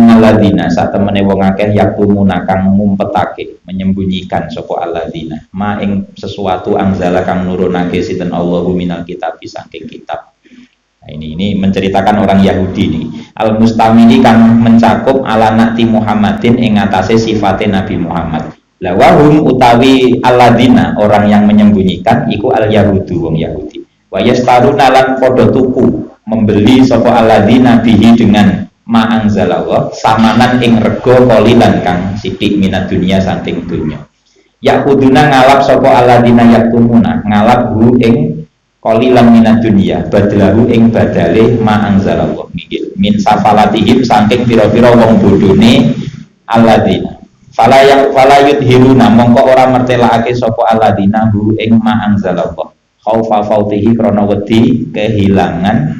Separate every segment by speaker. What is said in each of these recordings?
Speaker 1: innalladzina satemene wong akeh yaktumuna kang ngumpetake menyembunyikan sapa alladzina ma ing sesuatu angzala kang nurunake sinten Allahu minal kitab saking kitab. Nah, ini menceritakan orang Yahudi nih. Al mustamili kang mencakup ala nakti Muhammadin ing atase sifate Nabi Muhammad. La wahum utawi alladzina orang yang menyembunyikan iku al yahudu wong Yahudi. Wa yastaruna lan padha tuku membeli sapa alladzina bihi dengan ma anzalallah samanan ing rego kolilan kang sithik minat dunia saking dunya. Yakuduna ngalap sapa alladzina yaktumuna ngalap hu ing kolilan minat dunia badlahu ing badale ma anzalallah min safalatihim saking pira-pira wong bodhone alladzina fala yudhiruna mongko ora mertelakake sapa alladzina hu ing ma anzalallah khaufa fautihi krana wedi kehilangan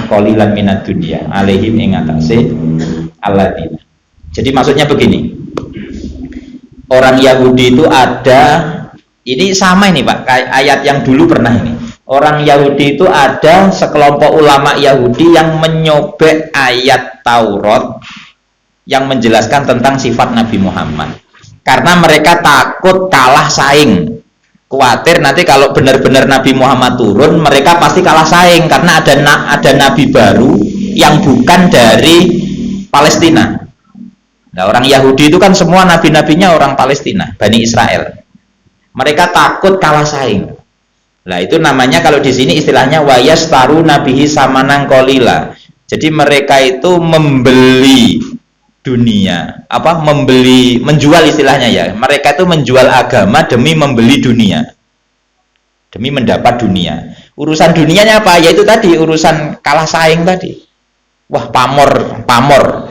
Speaker 1: kolilan minat dunia alaihim ing atase alladzina. Jadi maksudnya begini, orang Yahudi itu ada. Ini sama ini Pak, ayat yang dulu pernah ini. Orang Yahudi itu ada sekelompok ulama Yahudi yang menyobek ayat Taurat yang menjelaskan tentang sifat Nabi Muhammad. Karena mereka takut kalah saing. Khawatir nanti kalau benar-benar Nabi Muhammad turun, mereka pasti kalah saing karena ada nabi baru yang bukan dari Palestina. Nah, orang Yahudi itu kan semua nabi-nabinya orang Palestina, Bani Israel. Mereka takut kalah saing. Nah, itu namanya kalau di sini istilahnya wayastaru nabihi samanang kolila. Jadi mereka itu membeli dunia, menjual istilahnya ya. Mereka itu menjual agama demi membeli dunia. Demi mendapat dunia. Urusan dunianya apa? Yaitu tadi urusan kalah saing tadi. Wah, pamor.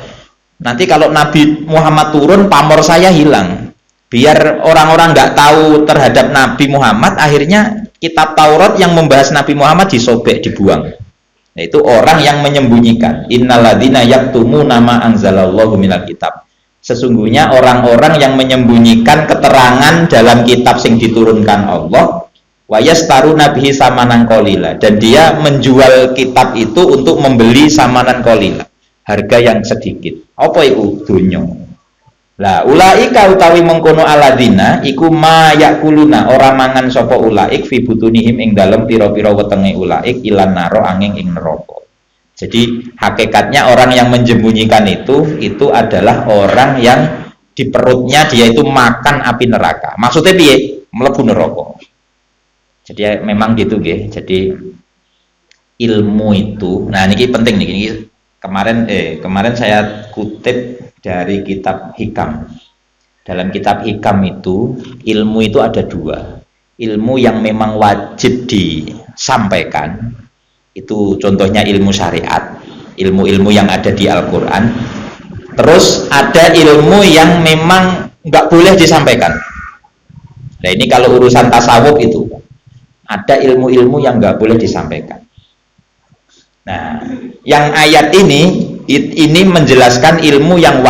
Speaker 1: Nanti kalau Nabi Muhammad turun, pamor saya hilang. Biar orang-orang nggak tahu terhadap Nabi Muhammad, akhirnya kitab Taurat yang membahas Nabi Muhammad disobek, dibuang. Itu orang yang menyembunyikan. Innalladzina yaktumuna ma anzalallahu minal kitab. Sesungguhnya orang-orang yang menyembunyikan keterangan dalam kitab yang diturunkan Allah, wa yastaruna bihi samanan qalila, dan dia menjual kitab itu untuk membeli samanan qalila, harga yang sedikit. Apa itu? Dunya. Lah ulaika utawi mengkono alladzina iku ma yakuluna ora mangan sapa ulaik fi butunihim ing dalem pira-pira wetenge ulaik ilan naro angin ing neraka. Jadi hakikatnya orang yang menyembunyikan itu adalah orang yang di perutnya dia itu makan api neraka. Maksudnya piye? Mlebu neraka. Jadi memang gitu nggih. Jadi ilmu itu, nah ini penting nih. Ini kemarin saya kutip dari kitab Hikam. Dalam kitab Hikam itu, ilmu itu ada dua. Ilmu yang memang wajib disampaikan, itu contohnya ilmu syariat, ilmu-ilmu yang ada di Al-Quran. Terus ada ilmu yang memang nggak boleh disampaikan. Nah ini kalau urusan tasawuf itu, ada ilmu-ilmu yang nggak boleh disampaikan. Nah, yang ayat ini menjelaskan ilmu yang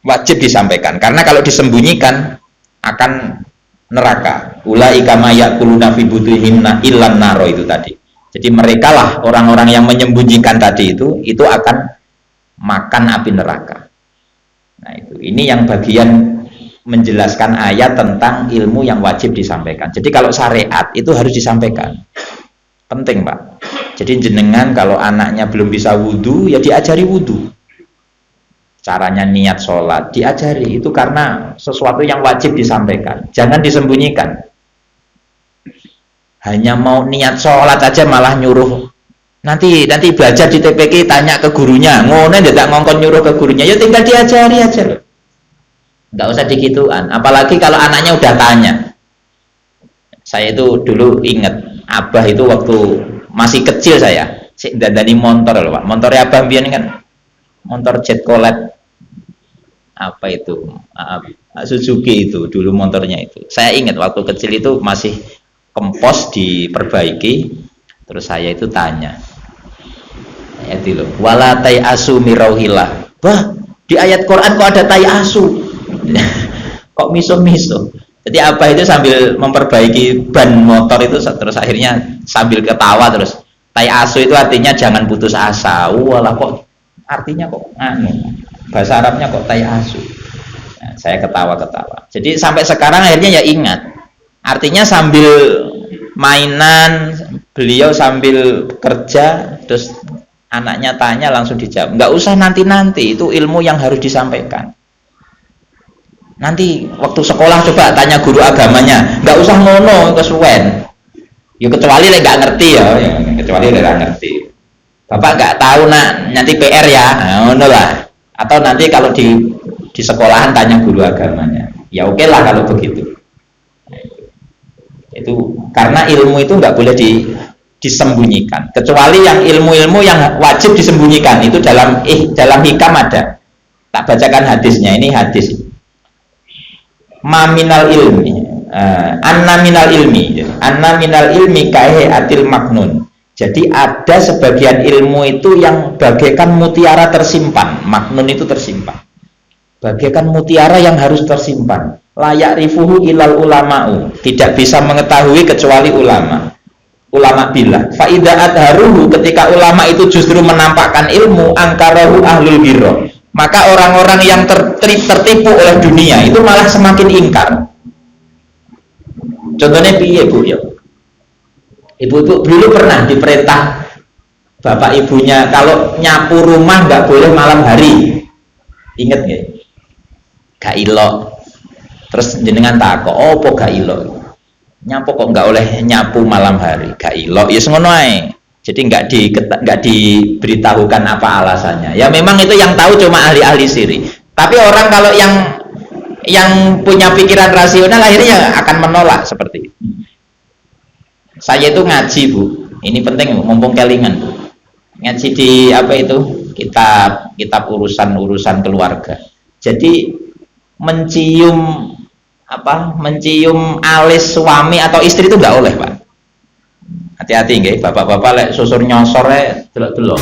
Speaker 1: wajib disampaikan, karena kalau disembunyikan akan neraka. Ulaika ma yakuluna fi butunihim illan naro itu tadi. Jadi mereka lah orang-orang yang menyembunyikan tadi itu akan makan api neraka. Nah ini yang bagian menjelaskan ayat tentang ilmu yang wajib disampaikan. Jadi kalau syariat itu harus disampaikan. Penting Pak. Jadi jenengan kalau anaknya belum bisa wudhu, ya diajari wudhu. Caranya niat sholat, diajari. Itu karena sesuatu yang wajib disampaikan. Jangan disembunyikan. Hanya mau niat sholat aja malah nyuruh. Nanti belajar di TPK tanya ke gurunya. Ngono tidak ngongkon nyuruh ke gurunya. Ya tinggal diajari aja loh. Nggak usah digituan. Apalagi kalau anaknya udah tanya. Saya itu dulu ingat. Abah itu waktu masih kecil saya dandani motor loh Pak. Motornya Abah biyen kan motor jet colet apa itu Suzuki itu dulu motornya itu. Saya ingat waktu kecil itu masih kempos diperbaiki. Terus saya itu tanya. Ayat itu wala tai asu mirauhillah. Bah, di ayat Quran kok ada tai asu? Kok miso-miso? Jadi Abah itu sambil memperbaiki ban motor itu terus akhirnya sambil ketawa terus. Tai asu itu artinya jangan putus asa. Walah kok artinya kok anu, bahasa Arabnya kok tai asu. Nah, saya ketawa-ketawa. Jadi sampai sekarang akhirnya ya ingat. Artinya sambil mainan, beliau sambil kerja, terus anaknya tanya langsung dijawab. Nggak usah nanti-nanti, itu ilmu yang harus disampaikan. Nanti waktu sekolah coba tanya guru agamanya, nggak usah ngono kesuwen. Ya kecuali lek nggak ngerti ya, kecuali lek nggak ngerti. Bapak nggak tahu nak, nanti PR ya, nah, ngono lah. Atau nanti kalau di sekolahan tanya guru agamanya, ya oke lah kalau begitu. Itu karena ilmu itu nggak boleh disembunyikan, kecuali yang ilmu-ilmu yang wajib disembunyikan itu dalam hikam ada. Tak bacakan hadisnya, ini hadis. Maminal ilmi, anna minal ilmi kahe atil maknun. Jadi ada sebagian ilmu itu yang bagaikan mutiara tersimpan. Maknun itu tersimpan, bagaikan mutiara yang harus tersimpan. Layak rifuhu ilal ulama'u, tidak bisa mengetahui kecuali ulama bilah. Fa'idha adharuhu, ketika ulama itu justru menampakkan ilmu, angkarahu ahlul birro, maka orang-orang yang tertipu oleh dunia itu malah semakin ingkar. Contohnya piye Bu ya? Ibu-ibu dulu pernah diperintah bapak ibunya kalau nyapu rumah nggak boleh malam hari. Ingat nggak? Gak ilok. Terus jenengan takok, opo gak ilok? Nyapu kok nggak oleh nyapu malam hari? Gak ilok. Ya ngono ae. Jadi nggak diberitahukan apa alasannya. Ya memang itu yang tahu cuma ahli-ahli siri. Tapi orang kalau yang punya pikiran rasional akhirnya akan menolak seperti itu. Saya itu ngaji Bu. Ini penting mumpung kelingan Bu. Ngaji di apa itu? Kitab urusan keluarga. Jadi mencium alis suami atau istri itu nggak oleh Pak. Hati-hati nggih, bapak-bapak lek susur nyosor delok-delok.